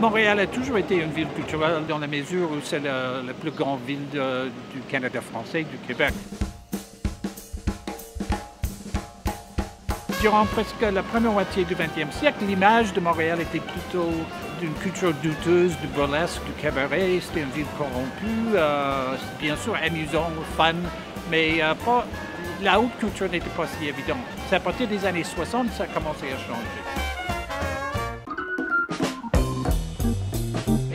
Montréal a toujours été une ville culturelle dans la mesure où c'est la plus grande ville du Canada français, du Québec. Durant presque la première moitié du 20e siècle, l'image de Montréal était plutôt d'une culture douteuse, du burlesque, du cabaret. C'était une ville corrompue, bien sûr amusant, fun, mais la haute culture n'était pas si évidente. C'est à partir des années 60 que ça a commencé à changer.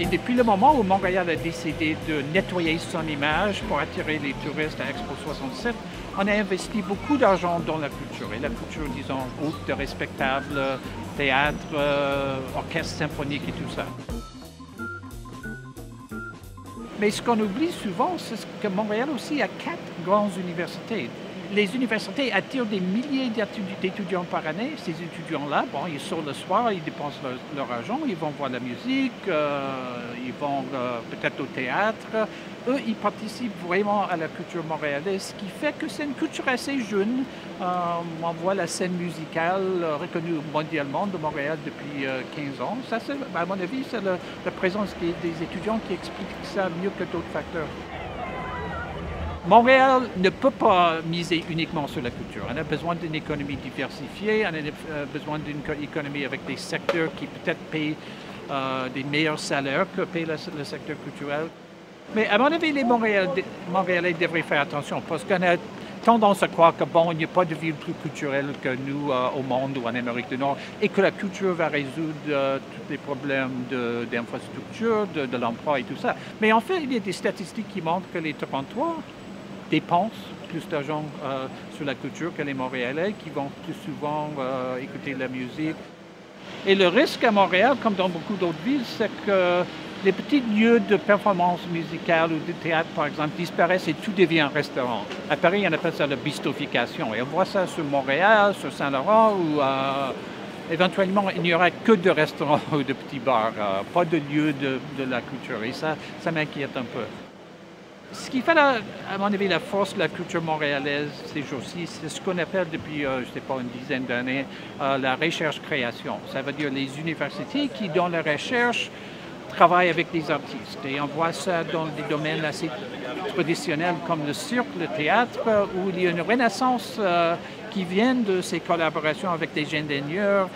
Et depuis le moment où Montréal a décidé de nettoyer son image pour attirer les touristes à Expo 67, on a investi beaucoup d'argent dans la culture. Et la culture, disons, haute, respectable, théâtre, orchestre symphonique et tout ça. Mais ce qu'on oublie souvent, c'est que Montréal aussi a 4 grandes universités. Les universités attirent des milliers d'étudiants par année. Ces étudiants-là, bon, ils sortent le soir, ils dépensent leur argent, ils vont voir la musique, ils vont peut-être au théâtre. Eux, ils participent vraiment à la culture montréalaise, ce qui fait que c'est une culture assez jeune. On voit la scène musicale reconnue mondialement de Montréal depuis 15 ans. Ça, à mon avis, c'est la présence des étudiants qui explique ça mieux que d'autres facteurs. Montréal ne peut pas miser uniquement sur la culture. On a besoin d'une économie diversifiée, on a besoin d'une économie avec des secteurs qui peut-être payent des meilleurs salaires que paye le secteur culturel. Mais à mon avis, les Montréalais devraient faire attention parce qu'on a tendance à croire que bon, il n'y a pas de ville plus culturelle que nous au monde ou en Amérique du Nord et que la culture va résoudre tous les problèmes d'infrastructure, de l'emploi et tout ça. Mais en fait, il y a des statistiques qui montrent que les Torontois dépensent plus d'argent sur la culture que les Montréalais qui vont plus souvent écouter la musique. Et le risque à Montréal, comme dans beaucoup d'autres villes, c'est que les petits lieux de performance musicale ou de théâtre, par exemple, disparaissent et tout devient un restaurant. À Paris, on appelle ça la bistrofication. Et on voit ça sur Montréal, sur Saint-Laurent, où éventuellement, il n'y aura que de restaurants ou de petits bars, pas de lieux de la culture. Et ça m'inquiète un peu. Ce qui fait, à mon avis, la force de la culture montréalaise ces jours-ci, c'est ce qu'on appelle depuis, je ne sais pas, une dizaine d'années, la recherche-création. Ça veut dire les universités qui, dans la recherche, travaillent avec des artistes. Et on voit ça dans des domaines assez traditionnels comme le cirque, le théâtre, où il y a une renaissance qui vient de ces collaborations avec des ingénieurs,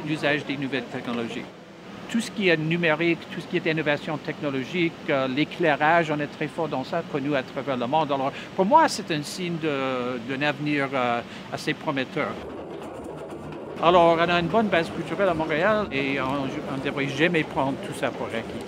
l'usage des nouvelles technologies. Tout ce qui est numérique, tout ce qui est innovation technologique, l'éclairage, on est très fort dans ça, connu à travers le monde. Alors, pour moi, c'est un signe d'un avenir assez prometteur. Alors, on a une bonne base culturelle à Montréal et on ne devrait jamais prendre tout ça pour acquis.